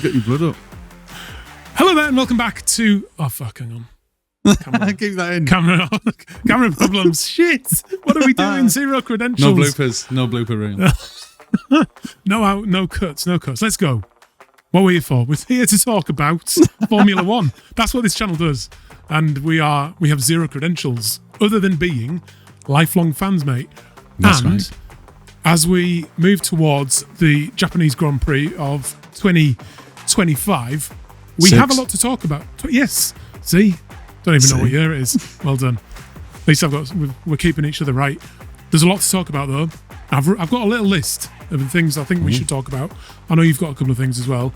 Get your blood up. Hello there and welcome back to... Oh, fuck, hang on. Keep that in. Camera problems. Shit. What are we doing? Zero credentials. No bloopers. No blooper reel. No cuts. Let's go. What we're here for? We're here to talk about Formula One. That's what this channel does. And we have zero credentials other than being lifelong fans, mate. That's and right. as we move towards the Japanese Grand Prix of 2025, we have a lot to talk about. Yes. See? Don't even know what year it is. Well done. At least we're keeping each other right. There's a lot to talk about, though. I've got a little list of things I think we should talk about. I know you've got a couple of things as well.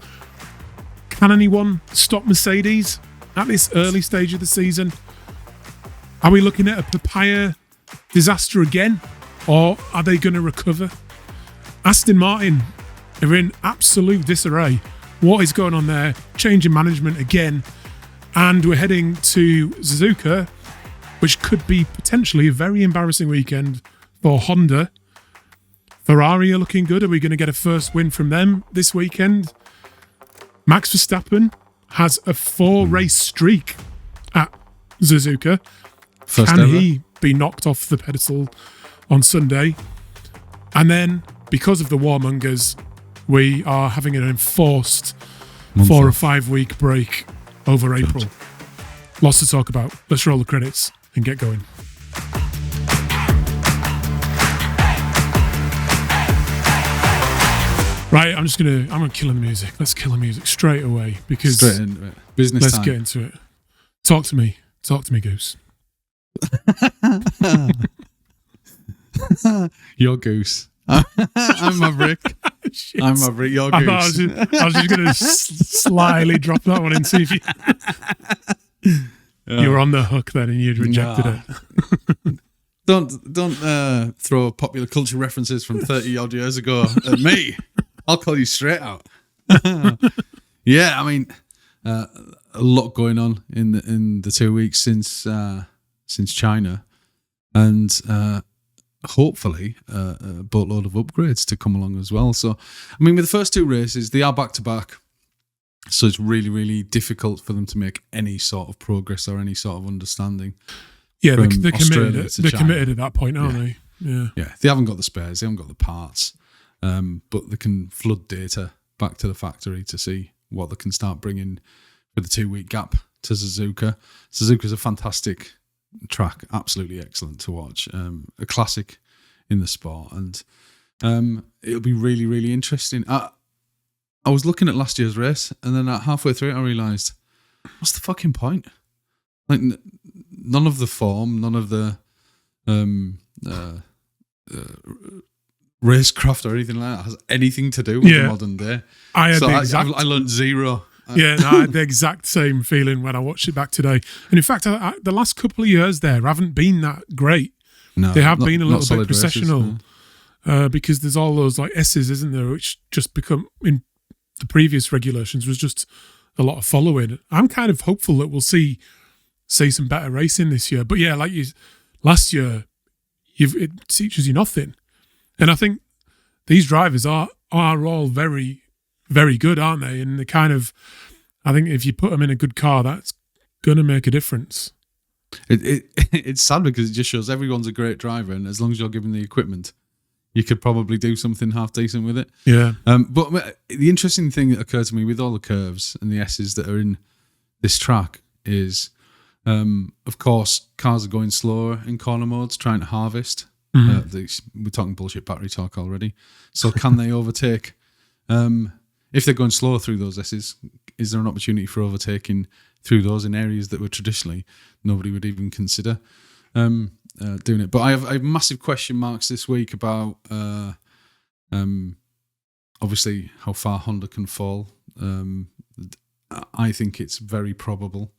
Can anyone stop Mercedes at this early stage of the season? Are we looking at a papaya disaster again? Or are they going to recover? Aston Martin are in absolute disarray. What is going on there? Changing management again. And we're heading to Suzuka, which could be potentially a very embarrassing weekend for Honda. Ferrari are looking good. Are we going to get a first win from them this weekend? Max Verstappen has a 4-race streak at Suzuka. Can he be knocked off the pedestal on Sunday? And then, because of the warmongers, we are having an enforced 4 or 5 week break over April. Lots to talk about. Let's roll the credits and get going. Right, I'm gonna kill the music. Let's kill the music straight away because straight into it. Business let's time. get into it. Talk to me, Goose. You're Goose. I'm Maverick. Shit. I'm Maverick. You're I Goose. was just going to slyly drop that one and see if you were on the hook then and you'd rejected it. Don't throw popular culture references from 30 odd years ago at me. I'll call you straight out. Yeah, I mean, a lot going on in the 2 weeks since China, and hopefully a boatload of upgrades to come along as well. So, I mean, with the first 2 races, they are back to back, so it's really, really difficult for them to make any sort of progress or any sort of understanding. Yeah, they're committed. They're committed at that point, aren't they? Yeah. Yeah, they haven't got the spares, they haven't got the parts, but they can flood data back to the factory to see what they can start bringing with the 2 week gap to Suzuka. Suzuka's a fantastic track, absolutely excellent to watch, a classic in the sport, and it'll be really, really interesting. I was looking at last year's race, and then halfway through it, I realised, what's the fucking point? Like, none of the form, none of the racecraft or anything like that has anything to do with the modern day. I learned zero. Yeah, no, I had the exact same feeling when I watched it back today. And in fact, the last couple of years there haven't been that great. No, they have been a little bit processional because there's all those like S's, isn't there, which just become, in the previous regulations, was just a lot of following. I'm kind of hopeful that we'll see some better racing this year. But yeah, like last year, it teaches you nothing. And I think these drivers are all very, very good, aren't they? And I think if you put them in a good car, that's going to make a difference. It's sad because it just shows everyone's a great driver, and as long as you're given the equipment, you could probably do something half decent with it. Yeah. But the interesting thing that occurred to me with all the curves and the S's that are in this track is, of course, cars are going slower in corner modes, trying to harvest. We're talking bullshit battery talk already. So can they overtake? If they're going slower through those S's, is there an opportunity for overtaking through those in areas that were traditionally nobody would even consider doing it? But I have massive question marks this week about obviously how far Honda can fall. I think it's very probable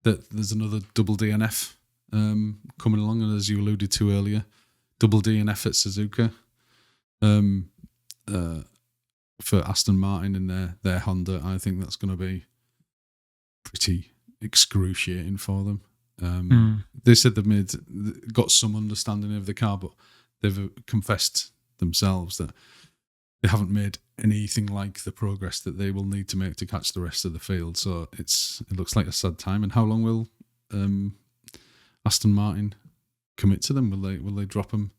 that there's another double DNF coming along, and as you alluded to earlier, double DNF at Suzuka for Aston Martin and their Honda. I think that's going to be pretty excruciating for them. They said they've got some understanding of the car, but they've confessed themselves that they haven't made anything like the progress that they will need to make to catch the rest of the field. So it looks like a sad time. And how long will Aston Martin commit to them? Will they drop them?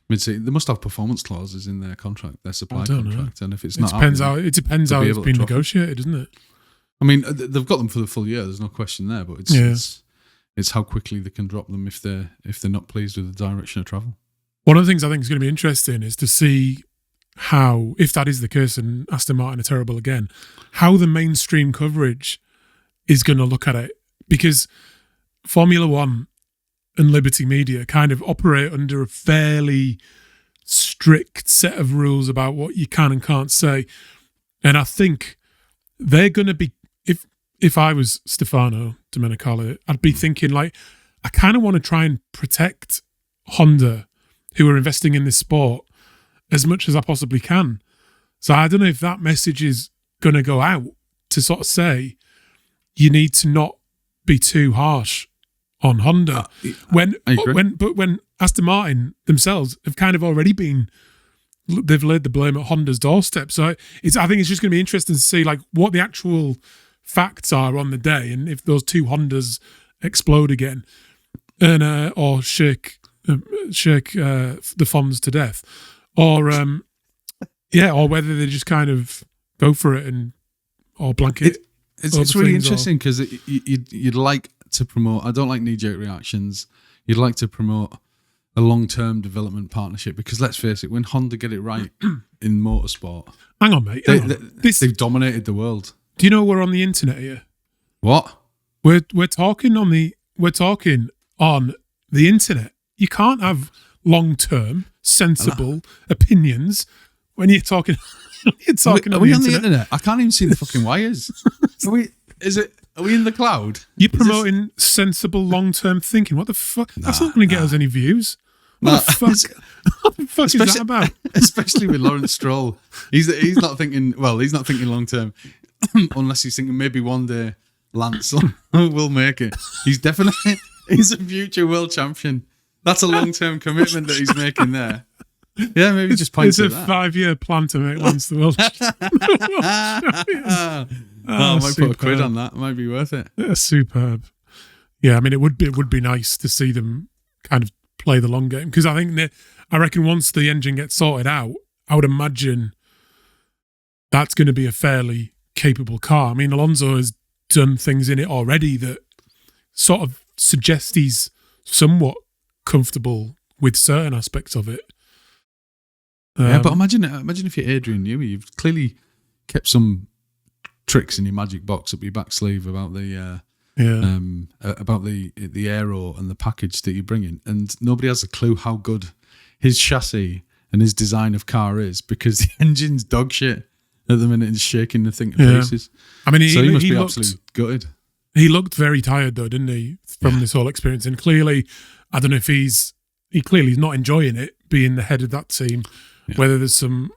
Mid-season? They must have performance clauses in their contract, their supply contract. And if it depends how it's been negotiated, doesn't it? I mean, they've got them for the full year. There's no question there, but it's how quickly they can drop them if they're not pleased with the direction of travel. One of the things I think is going to be interesting is to see how, if that is the case and Aston Martin are terrible again, how the mainstream coverage is going to look at it. Because Formula One and Liberty Media kind of operate under a fairly strict set of rules about what you can and can't say. And I think they're going to be, if I was Stefano Domenicali, I'd be thinking like, I kind of want to try and protect Honda, who are investing in this sport, as much as I possibly can. So I don't know if that message is going to go out to sort of say, you need to not be too harsh on Honda. When Aston Martin themselves have kind of already they've laid the blame at Honda's doorstep. So I think it's just going to be interesting to see like what the actual facts are on the day, and if those two Hondas explode again, and or shake the Fonds to death, or or whether they just kind of go for it or blanket. It's really interesting because you'd like to promote. I don't like knee-jerk reactions. You'd like to promote a long-term development partnership because let's face it, when Honda get it right in motorsport, hang on, mate, they've dominated the world. Do you know we're on the internet here? What? We're talking on the internet. You can't have long-term, sensible opinions when you're talking. Are we on the internet? I can't even see the fucking wires. Are we in the cloud? You're promoting sensible long-term thinking. What the fuck? That's not going to get us any views. What the fuck is that about? Especially with Lawrence Stroll. He's not thinking. Well, he's not thinking long-term, unless he's thinking maybe one day Lance will make it. He's a future world champion. That's a long-term commitment that he's making there. Yeah, maybe just point to that. It's a 5-year plan to make Lance the world champion. I might put a quid on that. It might be worth it. Superb. Yeah, I mean, it would be nice to see them kind of play the long game because I reckon once the engine gets sorted out, I would imagine that's going to be a fairly capable car. I mean, Alonso has done things in it already that sort of suggest he's somewhat comfortable with certain aspects of it. Yeah, but imagine if you're Adrian Newey, you've clearly kept some tricks in your magic box up your back sleeve about the aero and the package that you bring in, and nobody has a clue how good his chassis and his design of car is because the engine's dog shit at the minute and shaking the thing to pieces. I mean, he must be absolutely gutted. He looked very tired though, didn't he, from this whole experience? And clearly, I don't know if he's not enjoying it being the head of that team. Yeah. Whether there's some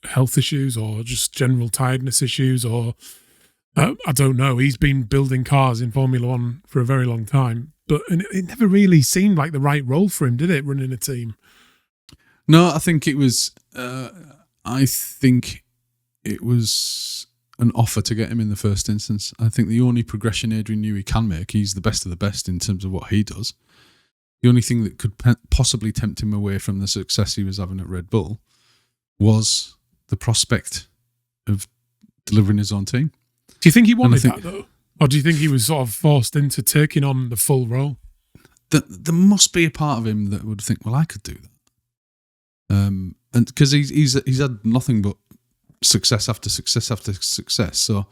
health issues or just general tiredness issues or I don't know. He's been building cars in Formula One for a very long time, but it never really seemed like the right role for him, did it, running a team? No, I think it was an offer to get him in the first instance. I think the only progression Adrian Newey can make, he's the best of the best in terms of what he does. The only thing that could possibly tempt him away from the success he was having at Red Bull was the prospect of delivering his own team. Do you think he wanted that, though? Or do you think he was sort of forced into taking on the full role? There must be a part of him that would think, well, I could do that. And because he's had nothing but success after success after success. So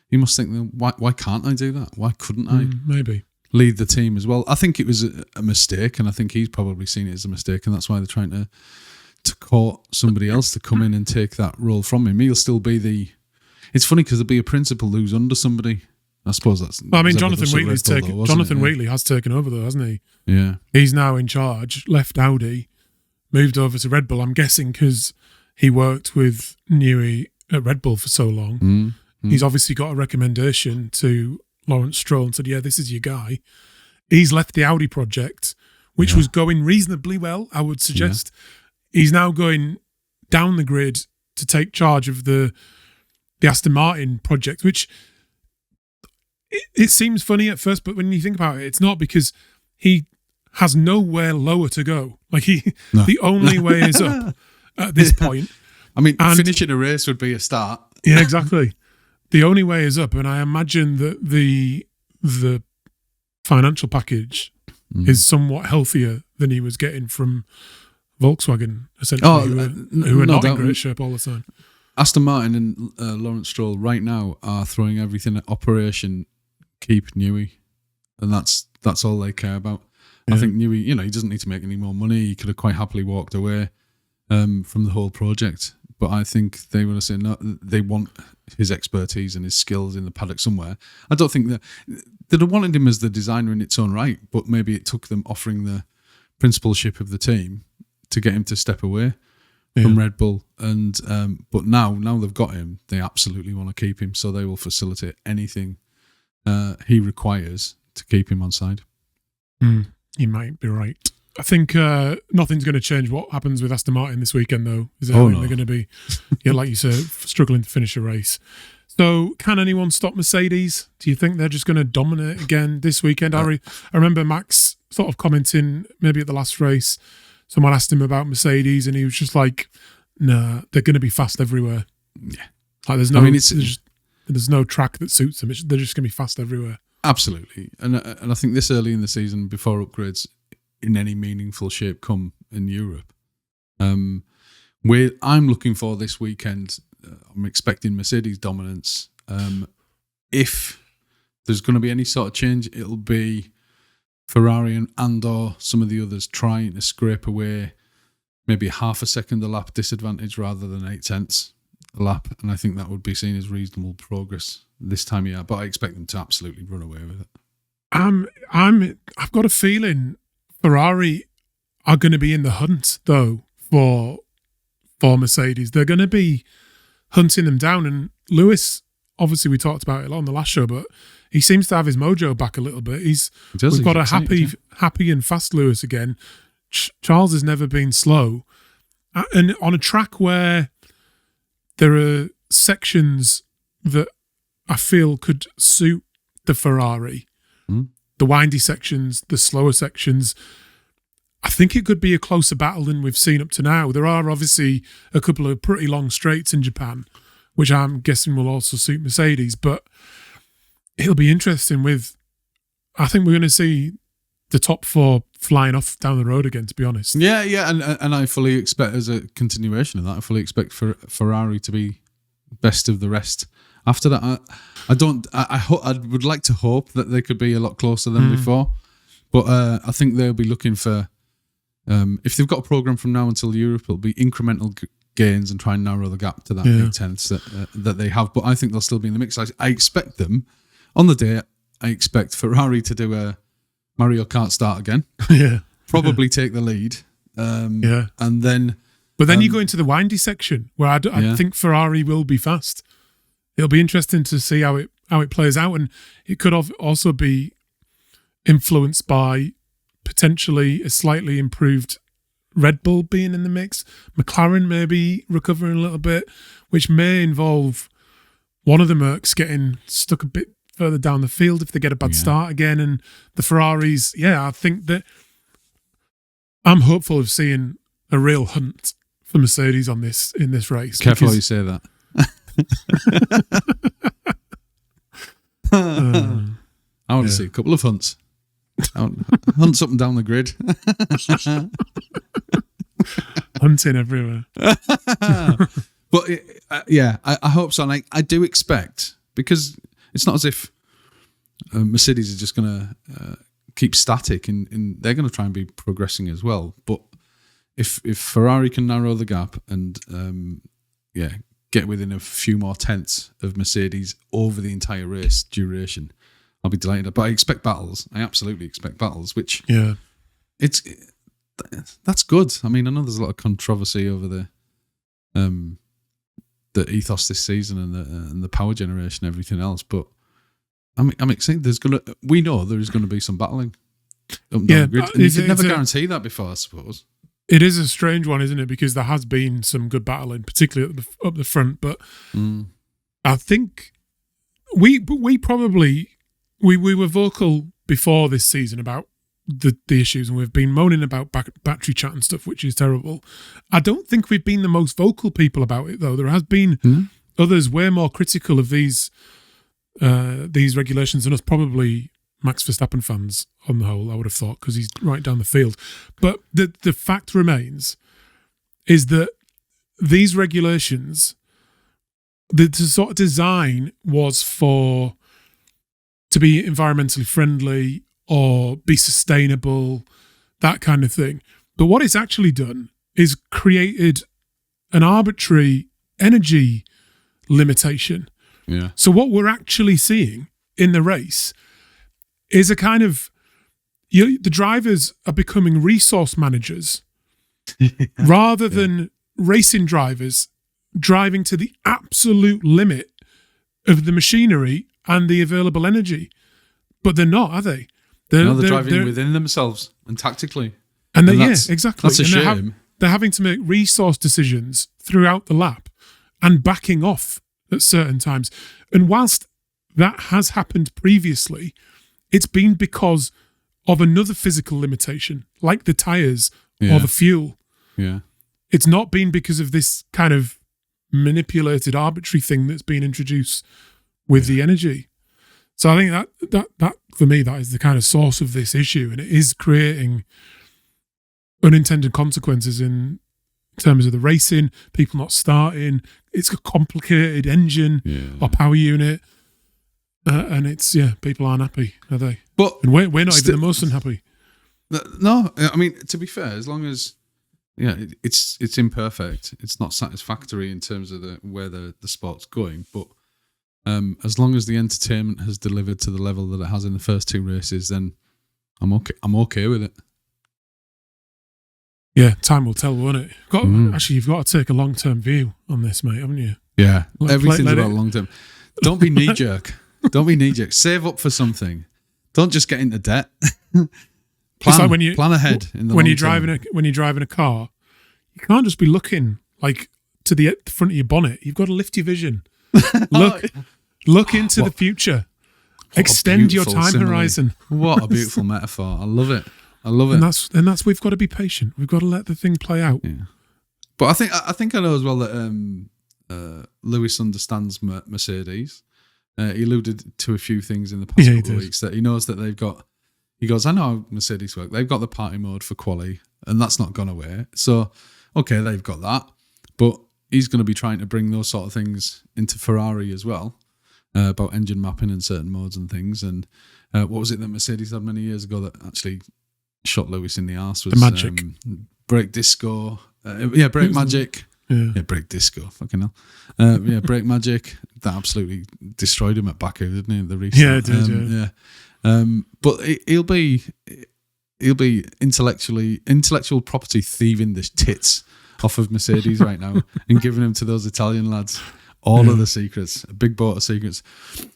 he must think, why can't I do that? Why couldn't I? Maybe. Lead the team as well. I think it was a mistake, and I think he's probably seen it as a mistake, and that's why they're trying to court somebody else to come in and take that role from him. He'll still be It's funny because there'll be a principal who's under somebody. I suppose that's. Well, I mean, Jonathan Wheatley has taken over though, hasn't he? Yeah, he's now in charge. Left Audi, moved over to Red Bull. I'm guessing because he worked with Newey at Red Bull for so long. He's obviously got a recommendation to Lawrence Stroll and said, yeah, this is your guy. He's left the Audi project, which was going reasonably well, I would suggest. Yeah. He's now going down the grid to take charge of the Aston Martin project, which it seems funny at first, but when you think about it, it's not, because he has nowhere lower to go. Like the only way is up at this point. I mean, finishing a race would be a start. Yeah, exactly. The only way is up, and I imagine that the financial package is somewhat healthier than he was getting from Volkswagen, essentially, who are not in great shape all the time. Aston Martin and Lawrence Stroll right now are throwing everything at Operation Keep Newey, and that's all they care about. Yeah. I think Newey, he doesn't need to make any more money. He could have quite happily walked away from the whole project. But I think they want to say no. They want his expertise and his skills in the paddock somewhere. I don't think that they'd have wanted him as the designer in its own right, but maybe it took them offering the principalship of the team to get him to step away from Red Bull. And but now they've got him, they absolutely want to keep him, so they will facilitate anything he requires to keep him on side. You might be right. I think nothing's going to change what happens with Aston Martin this weekend, though. They're going to be, like you said, struggling to finish a race. So can anyone stop Mercedes? Do you think they're just going to dominate again this weekend? I remember Max sort of commenting maybe at the last race. Someone asked him about Mercedes, and he was just like, "Nah, they're going to be fast everywhere." Yeah, like there's no track that suits them. They're just going to be fast everywhere. Absolutely, and I think this early in the season, before upgrades in any meaningful shape come in Europe, where I'm looking for this weekend, I'm expecting Mercedes dominance. If there's going to be any sort of change, it'll be Ferrari and or some of the others trying to scrape away maybe half a second a lap disadvantage rather than 0.8 a lap, and I think that would be seen as reasonable progress this time of year. But I expect them to absolutely run away with it. I've got a feeling Ferrari are going to be in the hunt, though, for Mercedes. They're going to be hunting them down. And Lewis, obviously, we talked about it a lot on the last show, but he seems to have his mojo back a little bit. We've got a happy and fast Lewis again. Charles has never been slow. And on a track where there are sections that I feel could suit the Ferrari, the windy sections, the slower sections, I think it could be a closer battle than we've seen up to now. There are obviously a couple of pretty long straights in Japan, which I'm guessing will also suit Mercedes, but it'll be interesting I think we're going to see the top four flying off down the road again, to be honest. Yeah, and I fully expect, as a continuation of that, I fully expect Ferrari to be best of the rest. After that, I would like to hope that they could be a lot closer than before, but I think they'll be looking for, if they've got a program from now until Europe, it'll be incremental gains and try and narrow the gap to that 0.8 that they have. But I think they'll still be in the mix. I expect them on the day. I expect Ferrari to do a Mario Kart start again. Probably take the lead. And then. But then you go into the windy section where I think Ferrari will be fast. It'll be interesting to see how it plays out, and it could also be influenced by potentially a slightly improved Red Bull being in the mix. McLaren maybe recovering a little bit, which may involve one of the Mercs getting stuck a bit further down the field if they get a bad start again, and the Ferraris. I think that I'm hopeful of seeing a real hunt for Mercedes in this race. Careful how you say that. I want to see a couple of hunts. Hunts up and down the grid. Hunting everywhere. But I hope so. And I do expect, because it's not as if Mercedes is just going to keep static, and they're going to try and be progressing as well. But if Ferrari can narrow the gap and get within a few more tenths of Mercedes over the entire race duration, I'll be delighted. But I expect battles. I absolutely expect battles, which that's good. I mean, I know there's a lot of controversy over the ethos this season and the power generation and everything else, but I'm excited. We know there is going to be some battling up and down the grid. And you could never guarantee that before, I suppose. It is a strange one, isn't it? Because there has been some good battling, particularly up the front. But I think we were vocal before this season about the issues, and we've been moaning about battery chat and stuff, which is terrible. I don't think we've been the most vocal people about it, though. There has been others way more critical of these regulations than us, probably Max Verstappen fans on the whole, I would have thought, because he's right down the field. But the fact remains is that these regulations, the sort of design was to be environmentally friendly or be sustainable, that kind of thing. But what it's actually done is created an arbitrary energy limitation. Yeah. So what we're actually seeing in the race is a kind of, the drivers are becoming resource managers rather than racing drivers driving to the absolute limit of the machinery and the available energy. But they're not, are they? They're driving within themselves and tactically. And exactly. That's a shame. They're having to make resource decisions throughout the lap and backing off at certain times. And whilst that has happened previously, it's been because of another physical limitation, like the tyres or the fuel. Yeah. It's not been because of this kind of manipulated, arbitrary thing that's been introduced with the energy. So I think that for me, that is the kind of source of this issue, and it is creating unintended consequences in terms of the racing, people not starting. It's a complicated engine or power unit. And it's, people aren't happy, are they? But and we're not even the most unhappy. No, I mean, to be fair, as long as it's imperfect, it's not satisfactory in terms of where the sport's going. But as long as the entertainment has delivered to the level that it has in the first two races, then I'm okay with it. Yeah, time will tell, won't it? Actually, you've got to take a long-term view on this, mate, haven't you? Yeah, everything's about long-term. Don't be knee-jerk. Don't be knee-jerk. Save up for something. Don't just get into debt. Plan ahead. When you're driving a car, you can't just be looking like to the front of your bonnet. You've got to lift your vision. Look into the future. Extend your time horizon. What a beautiful metaphor. I love it. And that's we've got to be patient. We've got to let the thing play out. Yeah. But I think I know as well that Lewis understands Mercedes. He alluded to a few things in the past couple of weeks that he knows that they've got. He goes, I know how Mercedes work. They've got the party mode for quali, and that's not gone away. So, okay, they've got that, but he's going to be trying to bring those sort of things into Ferrari as well, about engine mapping and certain modes and things. And what was it that Mercedes had many years ago that actually shot Lewis in the arse? Was the magic brake disco? Brake magic. Yeah, brake disco. Fucking hell. Brake magic. That absolutely destroyed him at Baku, didn't it? The restart. Yeah, it did. But he'll be intellectual property thieving the tits off of Mercedes right now and giving them to those Italian lads all of the secrets, a big boat of secrets.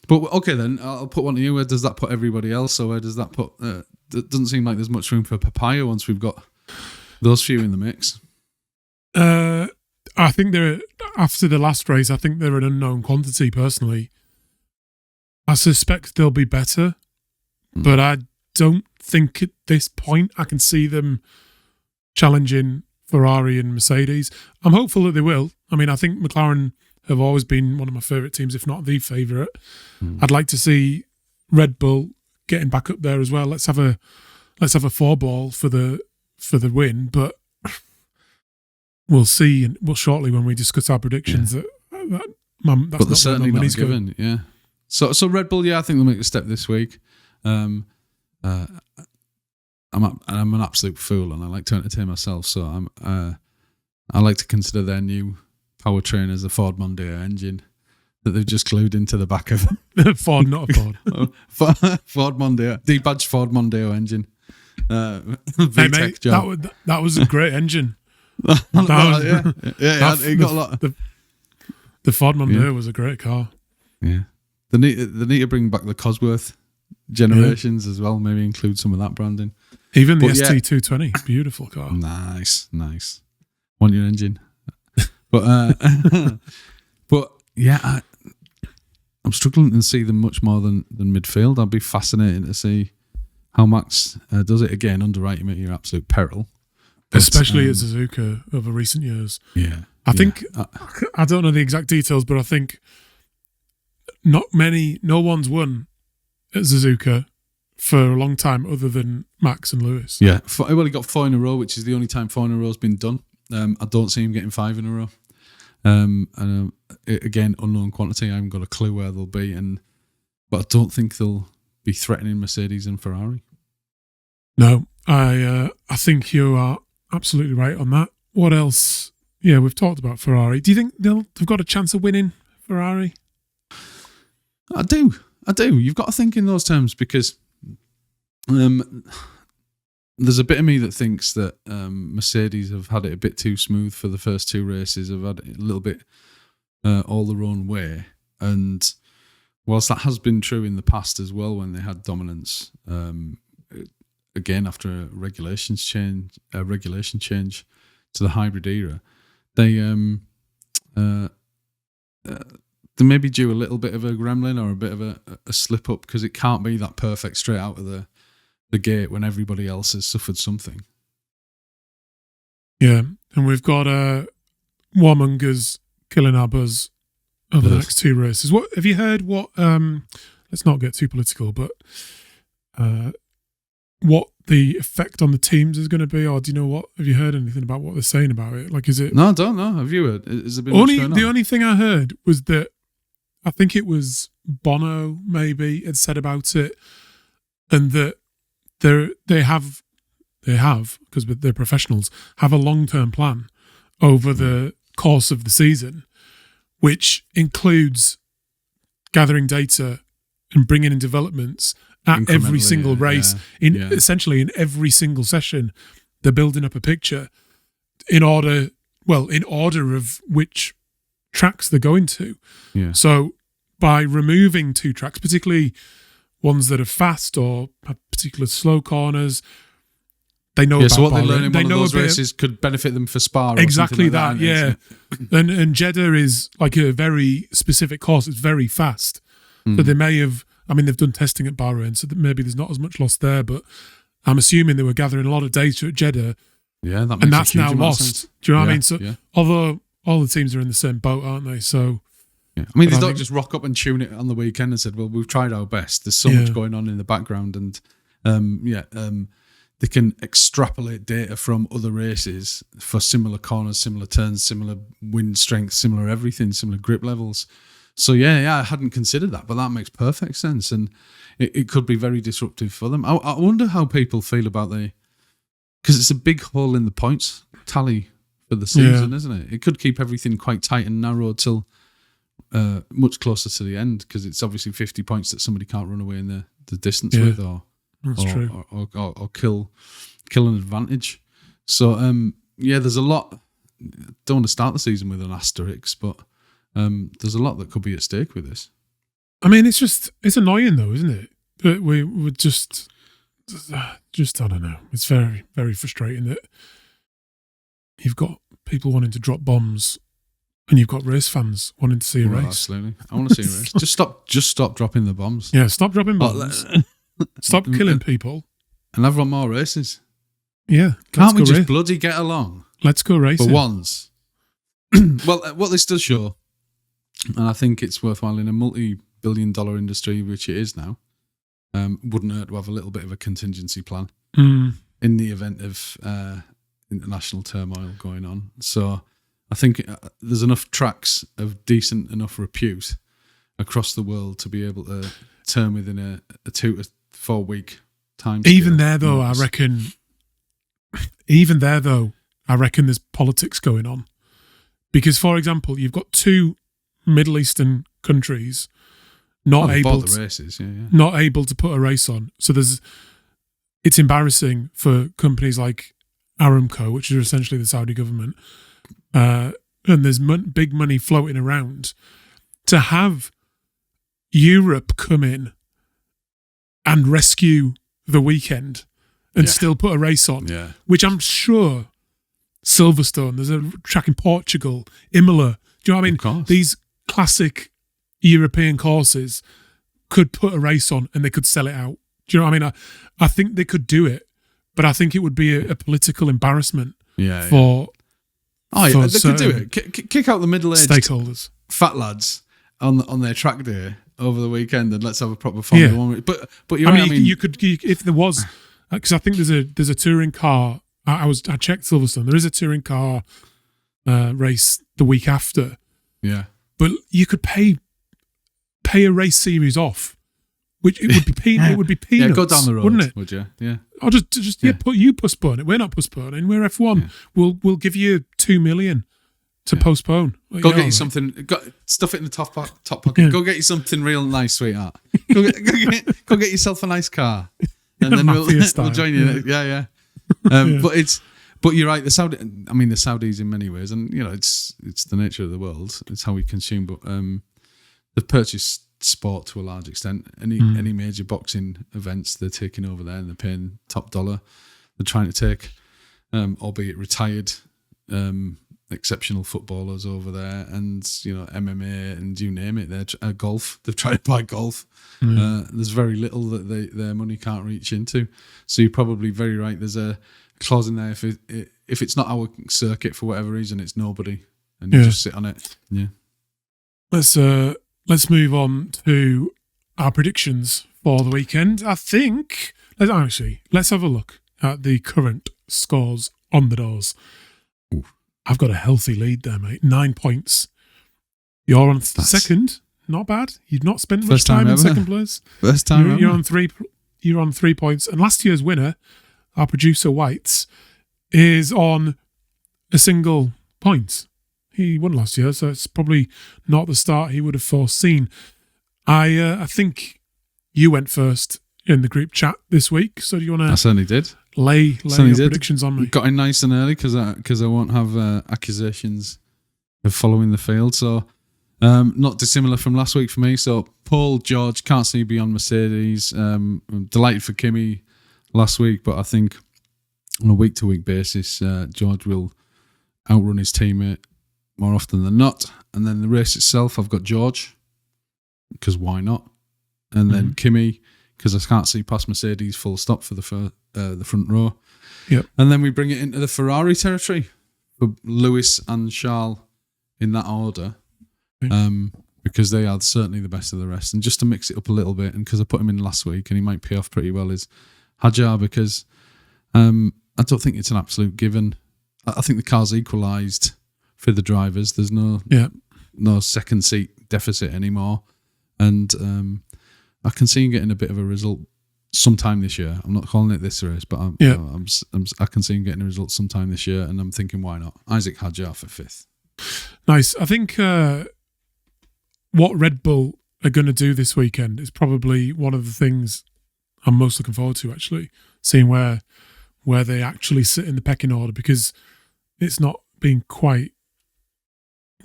But okay, then I'll put one to you. Where does that put everybody else? Or where does that put? It doesn't seem like there's much room for papaya once we've got those few in the mix. I think after the last race, I think they're an unknown quantity. Personally, I suspect they'll be better. But I don't think at this point I can see them challenging Ferrari and Mercedes. I'm hopeful that they will. I mean, I think McLaren have always been one of my favourite teams, if not the favourite. I'd like to see Red Bull getting back up there as well. Let's have a 4-ball for the win. But we'll see, and we'll shortly when we discuss our predictions. That's but they're certainly not given. Yeah. So Red Bull, I think they'll make a step this week. I'm an absolute fool, and I like to entertain myself. So I like to consider their new powertrain as a Ford Mondeo engine that they've just glued into the back of Ford, not a Ford. Ford Mondeo, debadged Ford Mondeo engine. Hey mate, that was a great engine. He got a lot. The Ford Mondeo was a great car. Yeah, they need to bring back the Cosworth generations as well. Maybe include some of that branding. Even the ST220, beautiful car. Nice. Want your engine, but yeah, I'm struggling to see them much more than midfield. I'd be fascinated to see how Max does it again. Underwriting at your absolute peril, but, especially at Suzuka over recent years. Yeah, I think I don't know the exact details, but I think no one's won at Suzuka for a long time other than Max and Lewis. Yeah, well, he got 4 in a row, which is the only time 4 in a row has been done. I don't see him getting 5 in a row. And again, unknown quantity. I haven't got a clue where they'll be, but I don't think they'll be threatening Mercedes and Ferrari. No, I think you are absolutely right on that. What else? Yeah, we've talked about Ferrari. Do you think they've got a chance of winning, Ferrari? I do. You've got to think in those terms because there's a bit of me that thinks that Mercedes have had it a bit too smooth for the first 2 races. Have had it a little bit all their own way. And whilst that has been true in the past as well, when they had dominance, again after a regulation change to the hybrid era, they may be due a little bit of a gremlin or a bit of a slip up because it can't be that perfect straight out of the gate when everybody else has suffered something. Yeah, and we've got warmongers killing our buzz over the next 2 races. What have you heard? What let's not get too political, but what the effect on the teams is going to be, or do you know what? Have you heard anything about what they're saying about it? Like, is it? No, I don't know. Have you heard? Has there been the only thing I heard was that I think it was Bono maybe had said about it, and that they have because they're professionals, have a long-term plan over the course of the season, which includes gathering data and bringing in developments at every single race. Essentially in every single session, they're building up a picture in order of which tracks they're going to. Yeah. So by removing 2 tracks, particularly ones that are fast or have particular slow corners, they know about so what Bahrain. they learn in one of those races could benefit them for Spa. Or exactly like that, yeah. and Jeddah is like a very specific course. It's very fast. So they may have, they've done testing at Bahrain, so that maybe there's not as much loss there, but I'm assuming they were gathering a lot of data at Jeddah. Yeah, that makes and that's now lost. Do you know what I mean? So yeah. Although all the teams are in the same boat, aren't they? So yeah. They don't just rock up and tune it on the weekend and said, well, we've tried our best. There's so much going on in the background, and they can extrapolate data from other races for similar corners, similar turns, similar wind strength, similar everything, similar grip levels. So yeah, I hadn't considered that, but that makes perfect sense, and it could be very disruptive for them. I wonder how people feel about because it's a big hole in the points tally for the season, isn't it? It could keep everything quite tight and narrow till much closer to the end, because it's obviously 50 points that somebody can't run away in the distance with, or kill an advantage. So there's a lot. Don't want to start the season with an asterisk, but there's a lot that could be at stake with this. It's annoying though, isn't it? That we would just I don't know. It's very, very frustrating that you've got people wanting to drop bombs and you've got race fans wanting to see a race. Absolutely. I want to see a race. Just stop dropping the bombs. Yeah, stop dropping bombs. Stop killing people. And have more races. Yeah. Can't we just bloody get along? Let's go racing. For once. Well, what this does show, and I think it's worthwhile in a multi-billion-dollar industry, which it is now, wouldn't hurt to have a little bit of a contingency plan in the event of international turmoil going on. So I think there's enough tracks of decent enough repute across the world to be able to turn within a 2 to 4 week time. Even there, though, I reckon there's politics going on. Because, for example, you've got 2 Middle Eastern countries not able to put a race on. So it's embarrassing for companies like Aramco, which is essentially the Saudi government, and there's big money floating around to have Europe come in and rescue the weekend and still put a race on, which I'm sure Silverstone, there's a track in Portugal, Imola. Do you know what I mean? These classic European courses could put a race on and they could sell it out. Do you know what I mean? I think they could do it, but I think it would be a political embarrassment for they could do it. Kick out the middle-aged stakeholders, fat lads on their track day over the weekend, and let's have a proper Formula One. But you're right, you could if there was, because I think there's a touring car. I checked Silverstone. There is a touring car race the week after. Yeah, but you could pay a race series off, which it would be it would be peanuts. Yeah, go down the road, wouldn't it? Would you? Yeah. Or just postpone it. We're not postponing. We're F1. Yeah. We'll give you $2 million to postpone. Go get you something. Stuff it in the top pocket. Yeah. Go get you something real nice, sweetheart. go get yourself a nice car, and then we'll join you. Yeah. But you're right. The Saudis in many ways, and it's the nature of the world. It's how we consume. But they've purchased sport to a large extent. Any major boxing events, they're taking over there, and they're paying top dollar. They're trying to take, albeit retired, exceptional footballers over there, and MMA, and you name it. They're golf. They've tried to buy golf. There's very little that their money can't reach into. So you're probably very right. There's a clause in there. If it's not our circuit for whatever reason, it's nobody, and you just sit on it. Yeah. Let's move on to our predictions for the weekend. I think let's have a look at the current scores on the doors. Ooh. I've got a healthy lead there, mate. 9 points. You're on second. Not bad. You've not spent much time in second place. First time you're on 3. You're on 3 points. And last year's winner, our producer Whites, is on a single point. He won last year, so it's probably not the start he would have foreseen. I think you went first in the group chat this week. So do you want to? I certainly did. Lay your predictions on me. Got in nice and early because I won't have accusations of following the field. So not dissimilar from last week for me. So Paul, George, can't see beyond Mercedes. I'm delighted for Kimi last week, but I think on a week-to-week basis, George will outrun his teammate more often than not. And then the race itself, I've got George, because why not? And then Kimi, because I can't see past Mercedes full stop for the front row. Yep. And then we bring it into the Ferrari territory for Lewis and Charles in that order, because they are certainly the best of the rest. And just to mix it up a little bit, and because I put him in last week and he might pay off pretty well, is Hadjar, because I don't think it's an absolute given. I think the car's equalised for the drivers. There's no second seat deficit anymore, and I can see him getting a bit of a result sometime this year. I'm not calling it this race, but I can see him getting a result sometime this year, and I'm thinking, why not? Isaac Hadjar for 5th. Nice. I think what Red Bull are going to do this weekend is probably one of the things I'm most looking forward to, actually, seeing where they actually sit in the pecking order, because it's not been quite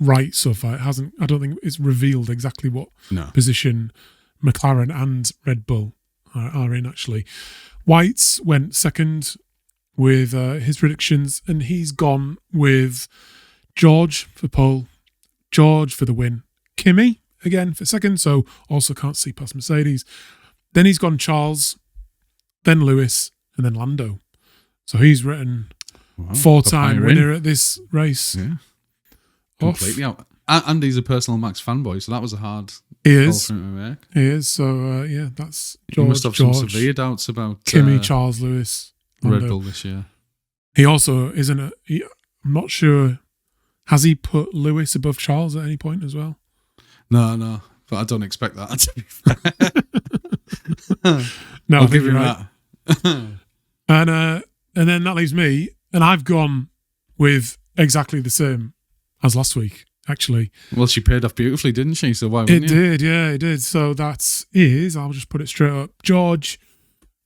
right so far. I don't think it's revealed exactly what position McLaren and Red Bull are in, actually. Whites went second with his predictions, and he's gone with George for pole, George for the win, Kimi again for second, so also can't see past Mercedes. Then he's gone Charles, then Lewis, and then Lando. So he's written 4-time winner at this race. Yeah. Completely out. And he's a personal Max fanboy, so that was a hard call for him to make. He is. So, that's George. He must have some severe doubts about Kimi, Charles, Lewis, Lando. Red Bull this year. He also isn't I'm not sure. Has he put Lewis above Charles at any point as well? No. But I don't expect that, to be fair. No, I'll give you right. And then that leaves me, and I've gone with exactly the same as last week, actually. Well, she paid off beautifully, didn't she? So why wouldn't you? It did, yeah, it did. So that is, I'll just put it straight up, George,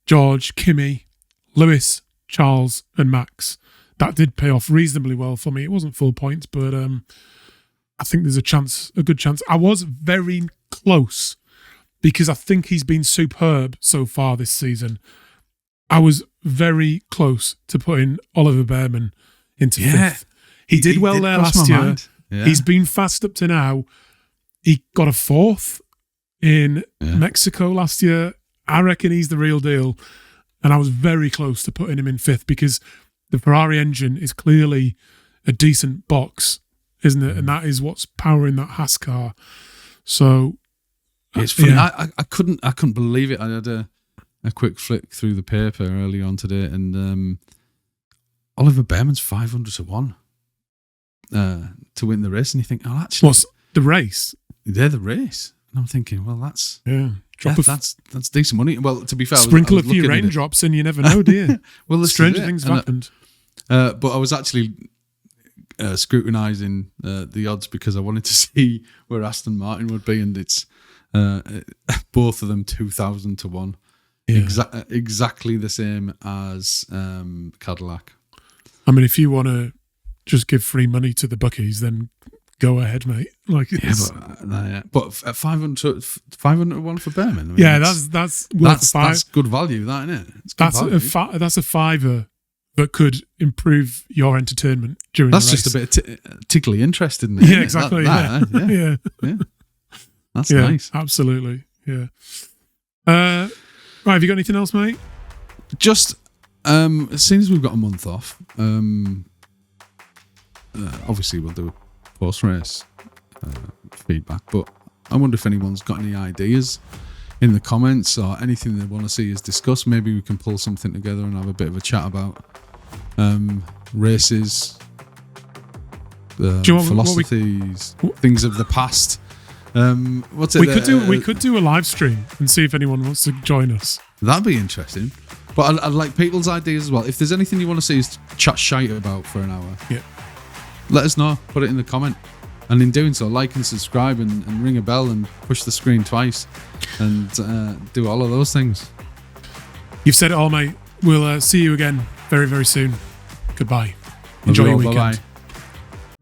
Kimi, Lewis, Charles, and Max. That did pay off reasonably well for me. It wasn't full points, but I think there's a good chance. I was very close because I think he's been superb so far this season. I was very close to putting Oliver Bearman into fifth. He did well there last year. Yeah. He's been fast up to now. He got a fourth in Mexico last year. I reckon he's the real deal. And I was very close to putting him in fifth because the Ferrari engine is clearly a decent box, isn't it? And that is what's powering that Haas car. So it's funny. I couldn't believe it. I had a quick flick through the paper early on today, and Oliver Bearman's 500 to 1 to win the race. And you think, oh, actually, what's the race? They're the race. And I'm thinking, well, that's that's decent money. Well, to be fair, sprinkle a few raindrops and you never know, do you? Well, stranger things have happened. But I was actually scrutinising the odds because I wanted to see where Aston Martin would be, and it's both of them 2,000 to 1. Yeah. Exactly the same as Cadillac. I mean, if you want to just give free money to the bookies, then go ahead, mate. Like, but at 500 to 1 for Bearman. I mean, that's good value, that, isn't it? That's a fiver that could improve your entertainment during the race. That's just a bit tickly interest, isn't it? Yeah, exactly. Yeah. That's nice. Absolutely. Yeah. Right, have you got anything else, mate? Just as soon as we've got a month off, obviously we'll do a post-race feedback, but I wonder if anyone's got any ideas in the comments or anything they want to see us discuss. Maybe we can pull something together and have a bit of a chat about races, philosophies, things of the past. We could do a live stream and see if anyone wants to join us. That'd be interesting. But I'd like people's ideas as well. If there's anything you want to see us chat shite about for an hour, let us know. Put it in the comment. And in doing so, like and subscribe and ring a bell and push the screen twice and do all of those things. You've said it all, mate. We'll see you again very, very soon. Goodbye. Enjoy your weekend. Bye-bye.